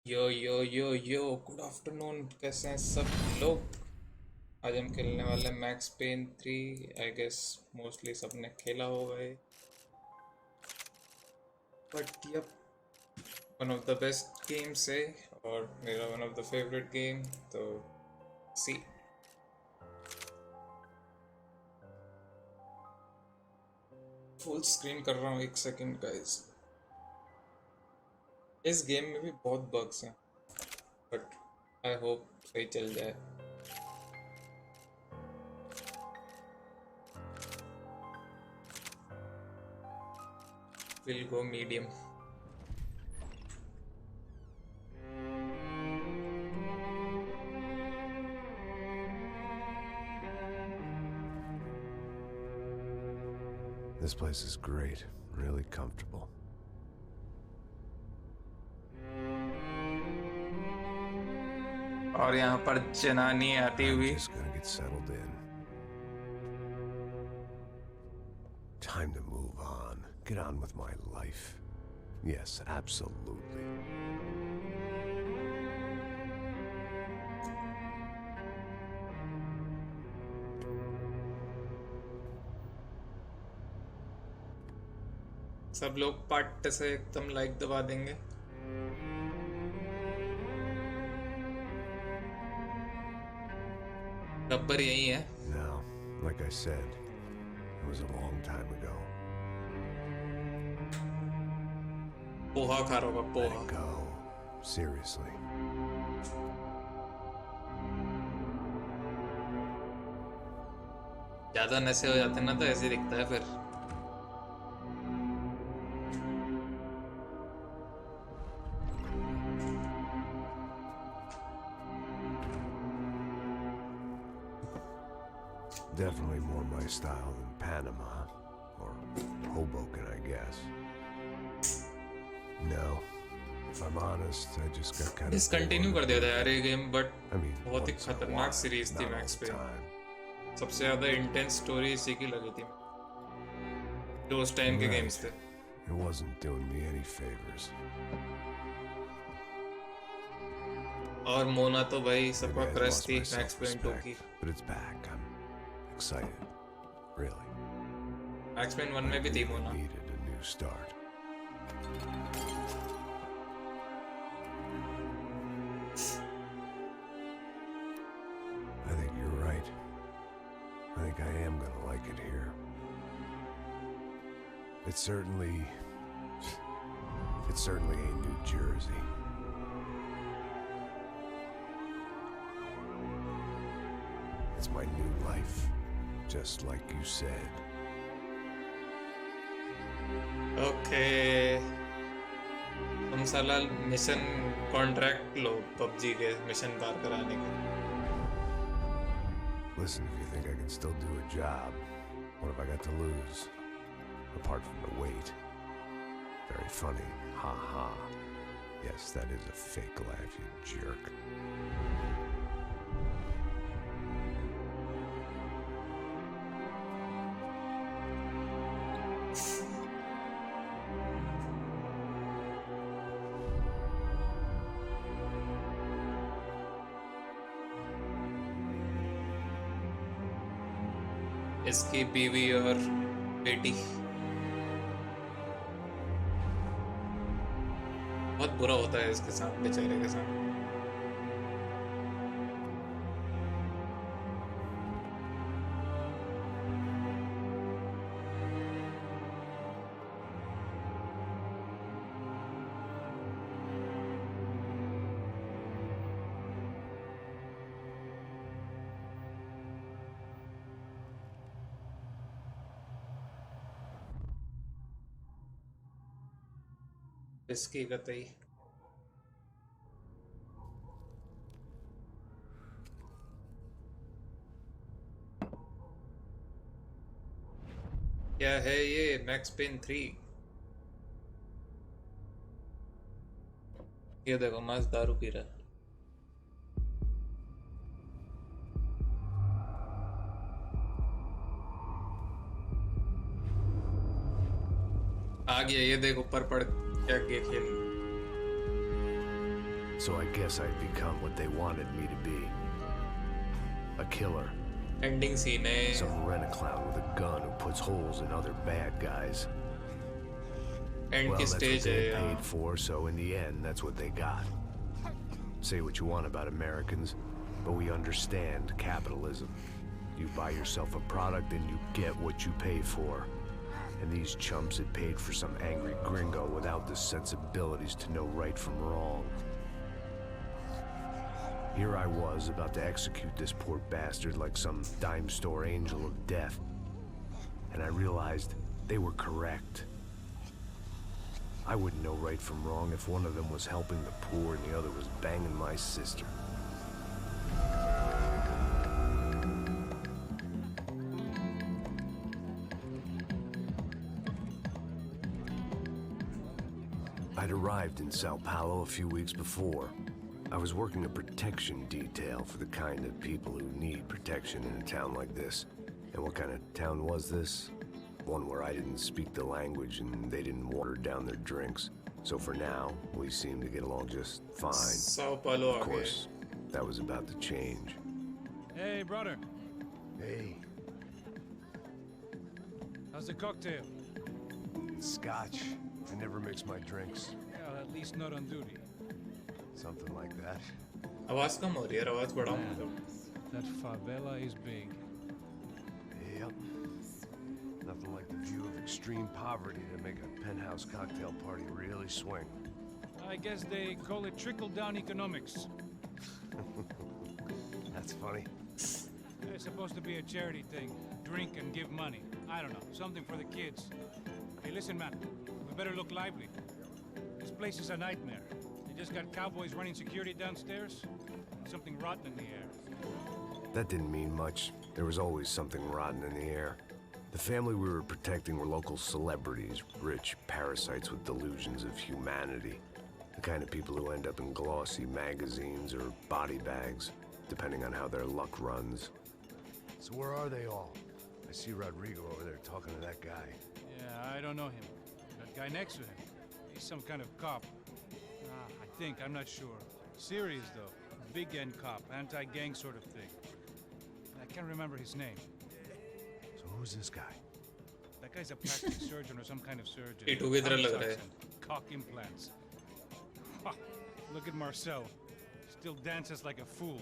यो यो यो यो good afternoon, कैसे हैं सब लोग। आज हम खेलने वाले Max Payne 3। I guess mostly सबने खेला होगा ये, but yup, one of the best games है और मेरा one of the favourite game. तो सी फुल स्क्रीन कर रहा हूँ, एक सेकेंड गाइस। इस गेम में भी बहुत बग्स हैं, बट आई होप सही चल जाए। Will go medium. This place is great, really comfortable. और यहाँ पर जनानी आती हुई। Just gonna get settled in. Time to move on. Get on with my life. Yes, absolutely. सब लोग पट से एकदम लाइक दबा देंगे। गब्बर यही है। Now, like I said, it was a long time ago. Poha खा रहा होगा, Let poha. it go. Seriously. ज्यादा नशे हो जाते हैं ना तो ऐसे दिखता है फिर। Definitely more my style than Panama. Or Hoboken, I guess. No. If I'm honest, I just got kind of discontinue कर दिया था यार ये गेम, बट I mean, बहुत ही once in a खतरनाक while, सीरीज थी not all मैक्स the पेन। time. सबसे ज़्यादा इंटेंस स्टोरी इसी की लगी थी जो उस टाइम के Right. गेम्स थे। It wasn't doing me any favors. और मोना तो भाई Maybe सबका I क्रश lost थी my मैक्स पेन 2 की। self-respect, but it's back. I'm excited. Really. Max Payne 1 I में भी थी really Mona. needed a new start. I think you're right. I think I am gonna like it here. It's certainly ain't New Jersey. It's my new life, just like you said. Okay, तुम साला mission contract लो PUBG के mission पार कराने के। Listen, if you think I can still do a job, what have I got to lose? Apart from the weight. Very funny. Ha ha. Yes, that is a fake laugh, you jerk. इसकी बीवी और बेटी, बहुत बुरा होता है इसके साथ, बेचारे के साथ। इसकी कतई क्या है ये मैक्स पेन 3? ये देखो मस्त दारू पी रहा है। आ गया, ये देख ऊपर पड़ क्या क्या खेल। So I guess I'd become what they wanted me to be. A killer. Ending scene है। Some rent-a-clown with a gun who puts holes in other bad guys. And Well, की that's what स्टेज they है paid यहाँ। for, so in the end, that's what they got. Say what you want about Americans, but we understand capitalism. You buy yourself a product and you get what you pay for. And these chumps had paid for some angry gringo without the sensibilities to know right from wrong. Here I was, about to execute this poor bastard like some dime store angel of death. And I realized they were correct. I wouldn't know right from wrong if one of them was helping the poor and the other was banging my sister. I'd arrived in Sao Paulo a few weeks before. I was working a protection detail for the kind of people who need protection in a town like this. And what kind of town was this? One where I didn't speak the language and they didn't water down their drinks. So for now, we seemed to get along just fine. Sao पालो Of आ गए। course, that was about to change. Hey, brother. Hey, How's the cocktail? Scotch. I never mix my drinks. Well, at least not on duty. Something like that. आवाज कम हो रही है, आवाज बढ़ाओ मतलब। That favela is big. Yep. Nothing like the view of extreme poverty to make a penthouse cocktail party really swing. I guess they call it trickle-down economics. That's funny. It's supposed to be a charity thing. Drink and give money. I don't know, something for the kids. Hey, listen, man. We better look lively. This place is a nightmare. They just got cowboys running security downstairs. Something rotten in the air. That didn't mean much. There was always something rotten in the air. The family we were protecting were local celebrities, rich parasites with delusions of humanity. The kind of people who end up in glossy magazines or body bags, depending on how their luck runs. So where are they all? I see Rodrigo over there talking to that guy. Yeah, I don't know him. That guy next to him, he's some kind of cop. I think, I'm not sure. Serious, though. Big-end cop, anti-gang sort of thing. I can't remember his name. So who's this guy? That guy's a plastic surgeon or some kind of surgeon. ये together लग रहा है. Cock implants. Ha, look at Marcel. Still dances like a fool.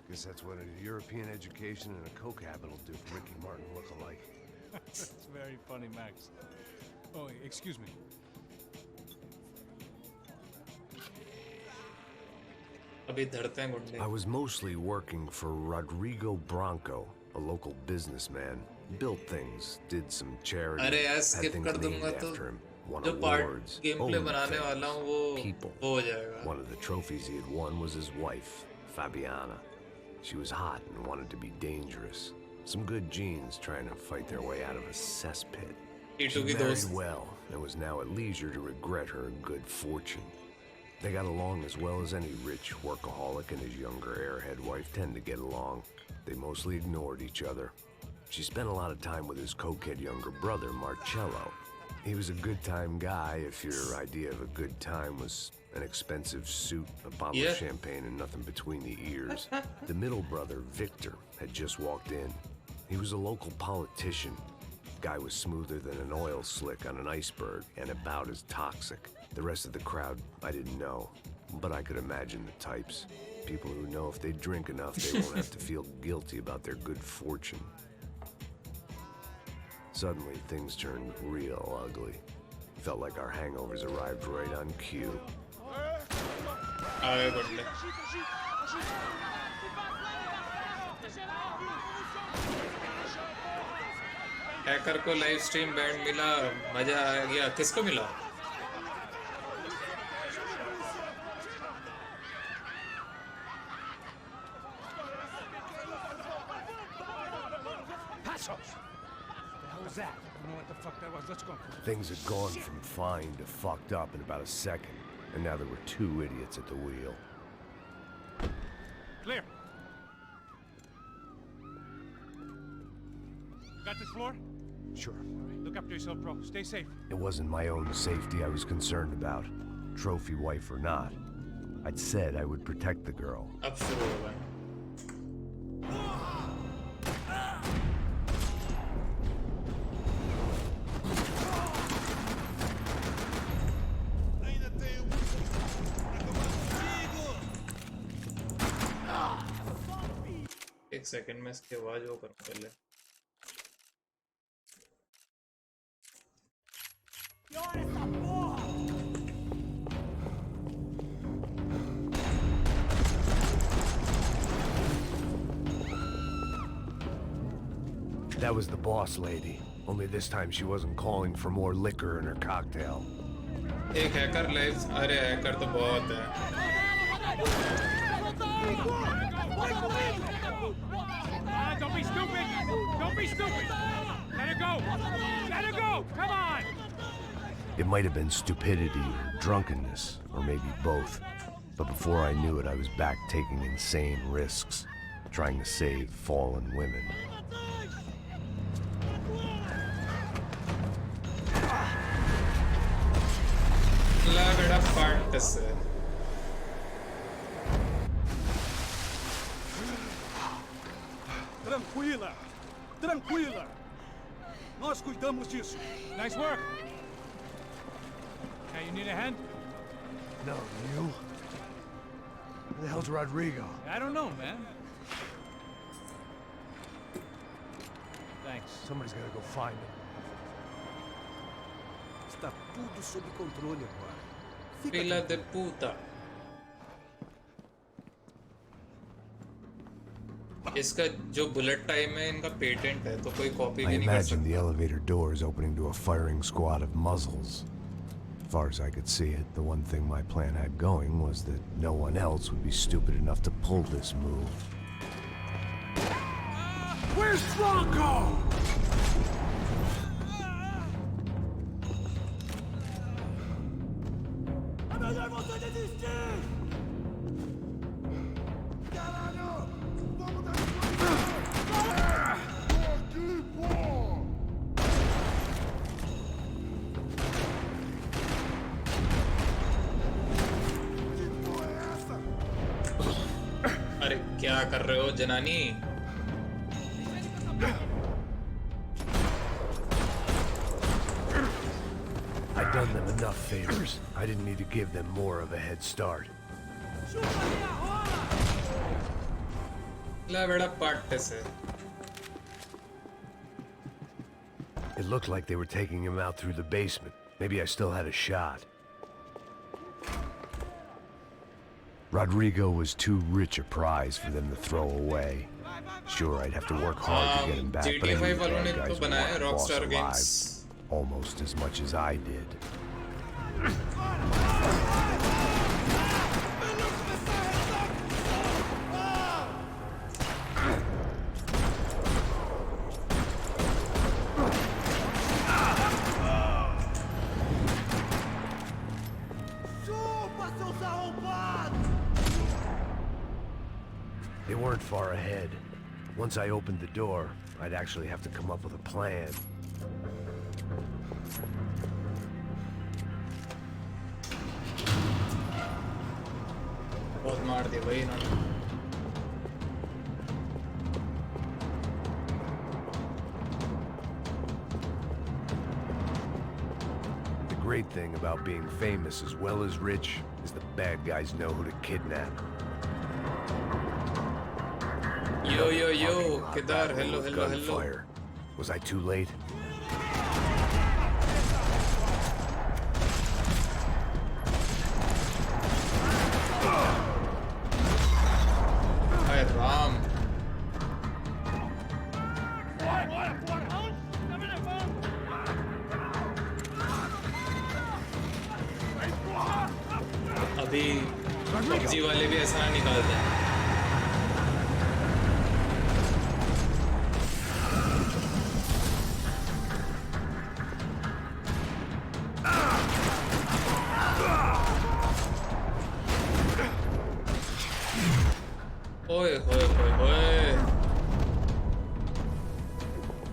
Guess that's what a European education and a coke habit will do for Ricky Martin look alike. That's very funny, Max. Oh, excuse me. अभी धरते हैं गुंडे. I was mostly working for Rodrigo Branco, a local businessman. Built things, did some charity, अरे यार had skip things कर named दूंगा तो after him. Won जो part awards, gameplay owned बनाने things, वाला हूँ वो people. हो जाएगा. One of the trophies he had won was his wife, Fabiana. She was hot and wanted to be dangerous. Some good genes trying to fight their way out of a cesspit. He She took it married those. well and was now at leisure to regret her good fortune. They got along as well as any rich workaholic and his younger airhead wife tend to get along. They mostly ignored each other. She spent a lot of time with his cokehead younger brother, Marcello. He was a good-time guy if your idea of a good time was an expensive suit, a bottle of champagne, and nothing between the ears. The middle brother, Victor, had just walked in. He was a local politician. Guy was smoother than an oil slick on an iceberg and about as toxic. The rest of the crowd, I didn't know, but I could imagine the types. People who know if they drink enough, they won't have to feel guilty about their good fortune. Suddenly, things turned real ugly. Felt like our hangovers arrived right on cue. आगे बढ़ ले. Hacker को live stream band मिला. मजा आ गया. किसको मिला? What was that? I don't know what the fuck that was. Let's go. Things had gone from fine to fucked up in about a second, and now there were two idiots at the wheel. Clear. Got this floor? Sure. Look after yourself, bro. Stay safe. It wasn't my own safety I was concerned about, trophy wife or not. I'd said I would protect the girl. अब शुरू होगा. एक second में इसकी आवाज वो करूँ पहले. That was the boss lady. Only this time she wasn't calling for more liquor in her cocktail. एक हैकर लाइव. अरे हैकर तो बहुत है. Don't be stupid! Don't be stupid! Let it go! Let it go! Come on! It might have been stupidity or drunkenness, or maybe both. But before I knew it, I was back taking insane risks, trying to save fallen women. लगड़ा फाट से. Tranquila! Tranquila! Nós cuidamos disso. Nice work! Hey, you need a hand? No, you? Where the hell's Rodrigo? I don't know, man. Thanks. Somebody's gotta go find him. Está tudo sob controle agora. Fica Fila de puta. इसका जो bullet time है इनका patent है तो कोई copy I भी नहीं कर imagined the सकता. elevator doors opening to a firing squad of muzzles. As far as I could see it, the one thing my plan had going was that no one else would be stupid enough to pull this move. Where's Bronco? É melhor você desistir! Caralho! Vamos dar aqui, pô! Que porra é essa? अरे क्या कर रहे हो जनानी? I'd done them enough favors. I didn't need to give them more of a head start. ला बड़ा part से It looked like they were taking him out through the basement. Maybe I still had a shot. Rodrigo was too rich a prize for them to throw away. Sure, I'd have to work hard to get him back, but I GTA knew 5 वालों the ने bad तो guys would बनाया want है the boss Rockstar alive Games. almost as much as I did. Chupa, seus arrombados! They weren't far ahead. Once I opened the door, I'd actually have to come up with a plan. बहुत मार दिया भाई इन्होंने. The great thing about being famous as well as rich is the bad guys know who to kidnap. Yo yo yo, Parking lot किधर? battling Hello with hello hello. gunfire. Was I too late? हाय राम. अभी PUBG वाले भी ऐसा ना निकालते हैं. ओए होए होए होए.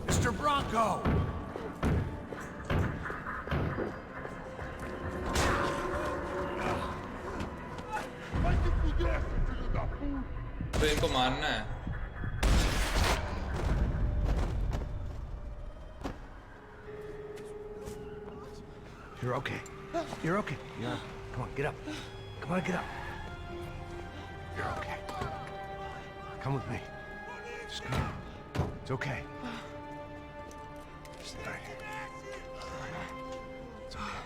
Mr. Bronco! Vai se fuder, filho da puta! तो इनको मारना है. You're okay. You're okay. Yeah. Come on, get up. Come on, get up. You're okay. Come with me. Just come on. It's okay. Stay right here. It's okay.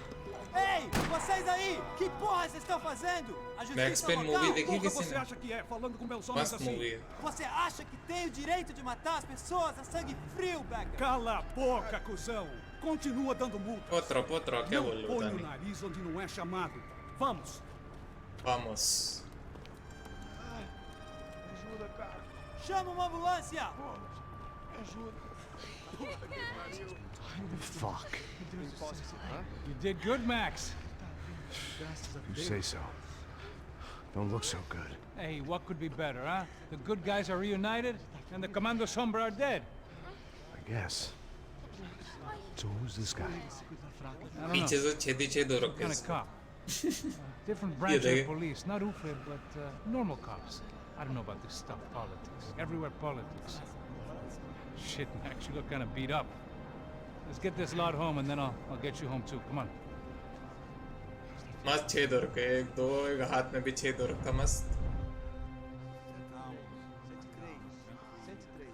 Ei, vocês aí! Que porra vocês estão fazendo? A Max justiça Payne local? movie देखी Porra किसी você ने? acha que é, falando com meus homens मस्त assim? Movie है. Você acha que tem o direito de matar as pessoas a sangue frio, Becker? Cala a boca, cuzão! Continua dando multa. पोत्रो क्या Não बोल रहे हो põe o तानी? nariz onde não é chamado. Vamos! Vamos. Ajuda, cara. Chama uma ambulância! Ajuda. Fuck. You did good, Max. You say so. Don't look so good. Hey, what could be better, huh? The good guys are reunited, and the Commando Sombra are dead. I guess. So who's this guy? I don't know. पीछे से छेद हो रखे Kind हैं. of cop. Different branch of the देखे. police, not UFE, but normal cops. I don't know about this stuff, politics. Everywhere politics. Shit, Max, you look kind of beat up. Let's get this lot home, and then I'll get you home too. Come on. मस्त छेद हो रखे हैं. एक दो एक हाथ में भी छेद हो रखा मस्त. Calma. 103. 103.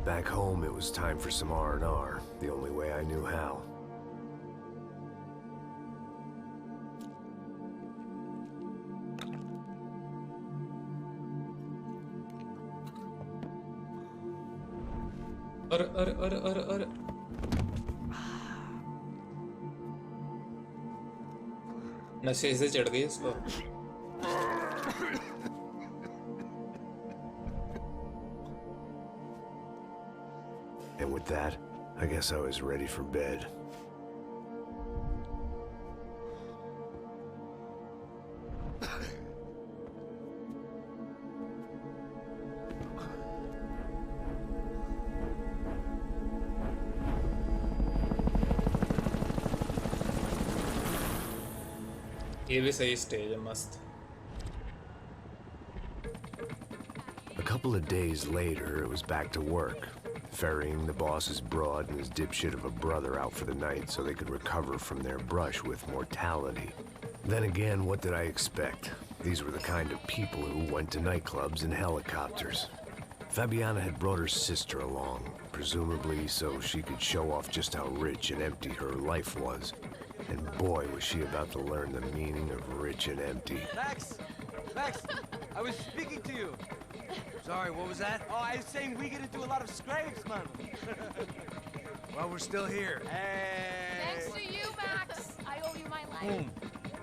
Back home, it was time for some R&R, the only way I knew how. अरे नशे से चढ़ गई इसको। And with that, I guess I was ready for bed. ये भी सही स्टेज है, मस्त। A couple of days later, it was back to work, ferrying the boss's broad and his dipshit of a brother out for the night so they could recover from their brush with mortality. Then again, what did I expect? These were the kind of people who went to nightclubs in helicopters. Fabiana had brought her sister along, presumably so she could show off just how rich and empty her life was. And boy, was she about to learn the meaning of rich and empty. Max! Max! I was speaking to you. Sorry, what was that? Oh, I was saying we get into a lot of scrapes, man. Well, we're still here. Hey! Thanks to you, Max. I owe you my life. Boom.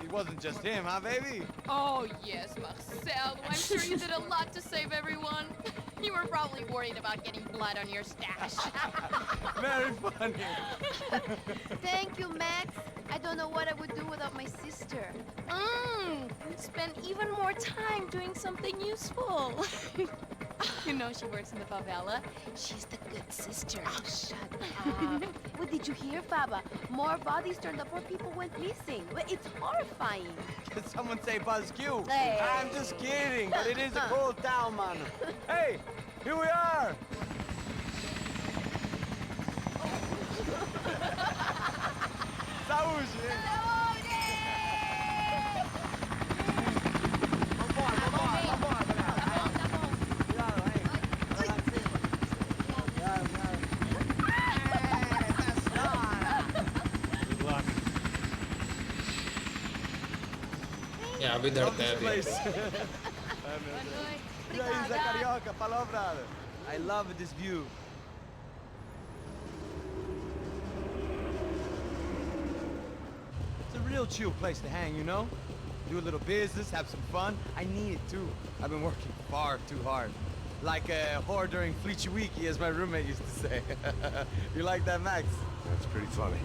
It wasn't just him, huh, baby? Oh, yes, Marcel. I'm sure you did a lot to save everyone. You were probably worried about getting blood on your stash. Very funny. Thank you, Max. I don't know what I would do without my sister. You'd spend even more time doing something useful. You know she works in the favela. She's the good sister. Oh, shut up. What did you hear, Faba? More bodies turned up, more people went missing. Well, it's horrifying. Did someone say Buzz Q? Hey. I'm just kidding, but it is a cool town, man. Hey, here we are. Saúde! यहाँ भी धरते हैं अभी। E aí, Zé Carioca, falou, brother. I love this view. It's a real chill place to hang, you know? Do a little business, have some fun. I need it too. I've been working far too hard. Like a whore during Fleechy Weeky, as my roommate used to say. You like that, Max? That's pretty funny.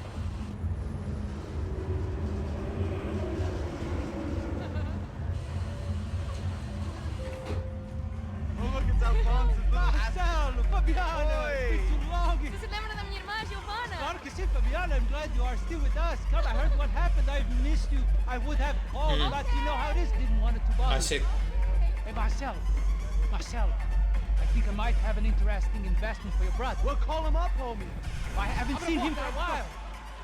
Oh, look, it's Alfonso's little Marcelo, Fabiana, Oi. it's been too long. Você se lembra da minha irmã, Giovanna? Claro que sim, Fabiana. I'm glad you are still with us. Come, I heard what happened. I've missed you. I would have called, but you know how it is. Didn't want it to bother you. Ashique. Hey, Marcelo. Marcelo, I think I might have an interesting investment for your brother. Well, call him up, homie. I haven't seen him for a while.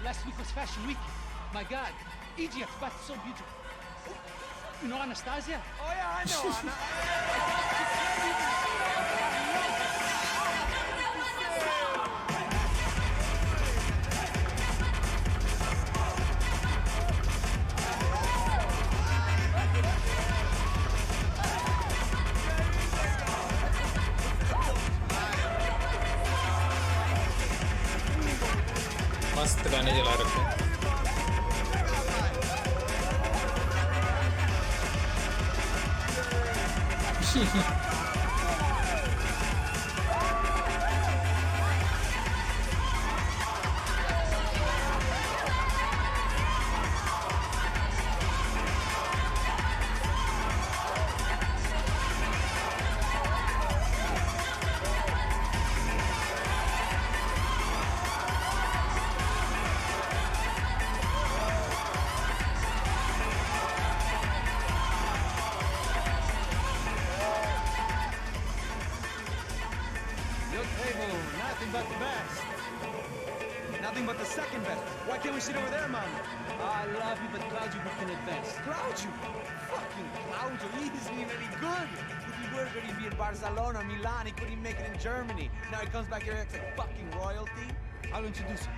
Last week was Fashion Week. My God, Egypt, but so beautiful. You know Anastasia? Oh, yeah, I know. मस्त गाने चला रखे हैं। Your table, nothing but the best. Nothing but the second best. Why can't we sit over there, man? I love you, but Claudio booked in advance. Claudio? Fucking Claudio, he isn't even any good. If he were good, he'd be in Barcelona, Milan, he couldn't even make it in Germany. Now he comes back here and acts like fucking royalty. I'll introduce you.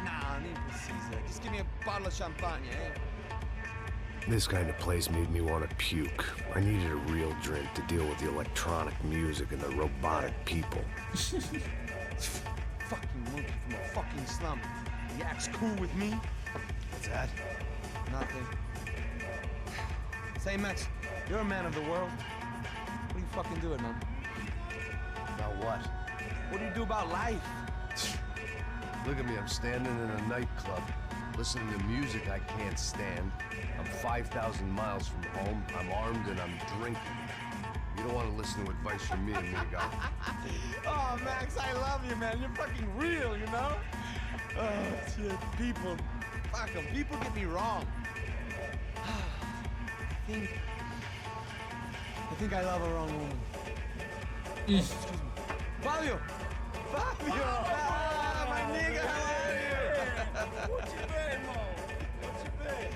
Nah, need precisa. Just give me a bottle of champagne, eh? This kind of place made me want to puke. I needed a real drink to deal with the electronic music and the robotic people. Fucking monkey from a fucking slum. He acts cool with me. What's that? Nothing. Say, Max, you're a man of the world. What are you fucking doing, man? About what? What do you do about life? Look at me, I'm standing in a nightclub, listening to music I can't stand. I'm 5,000 miles from home, I'm armed and I'm drinking. You don't want to listen to advice from me, amigo. Oh, Max, I love you, man. You're fucking real, you know? Oh, shit. People, fuck 'em. People get me wrong. I think I love a wrong woman. Excuse me. Fabio! Fabio! Ah, my nigga, how are you? What you been, Mo? What you been?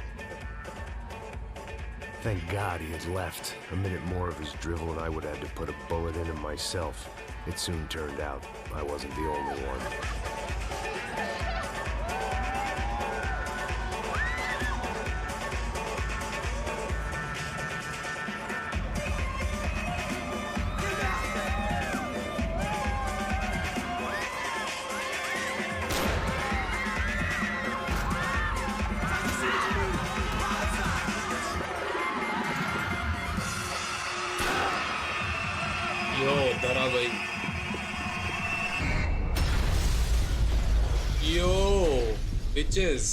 Thank God he had left. A minute more of his drivel and I would have had to put a bullet in him myself. It soon turned out I wasn't the only one. यो धरा भाई यो bitches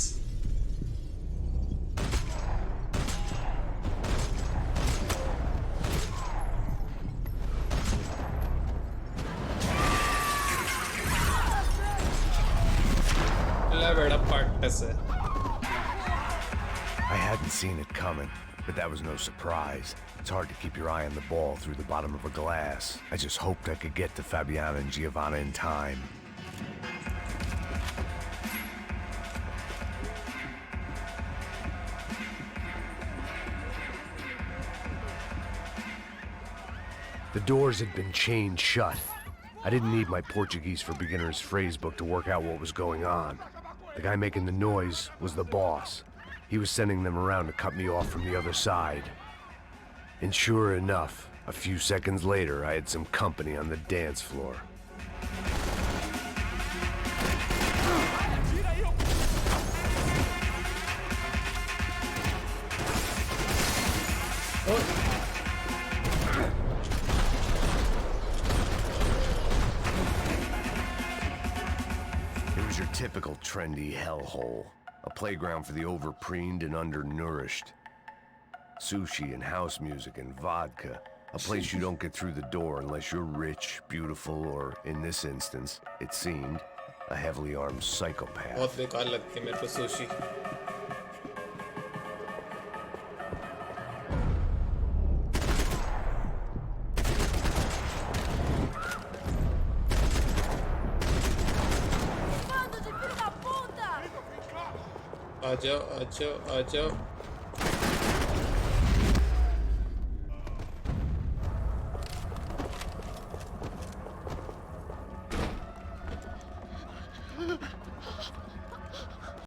ले बेड़ा पट्ट से I hadn't seen it coming, but that was no surprise. It's hard to keep your eye on the ball through the bottom of a glass. I just hoped I could get to Fabiana and Giovanna in time. The doors had been chained shut. I didn't need my Portuguese for Beginners phrase book to work out what was going on. The guy making the noise was the boss. He was sending them around to cut me off from the other side. And sure enough, a few seconds later, I had some company on the dance floor. It was your typical trendy hellhole. A playground for the overpreened and undernourished. Sushi and house music and vodka. A place you don't get through the door unless you're rich, beautiful, or, in this instance, it seemed, a heavily armed psychopath. बहुत बेकार लगती है मेरे को sushi आ जाओ आ जाओ आ जाओ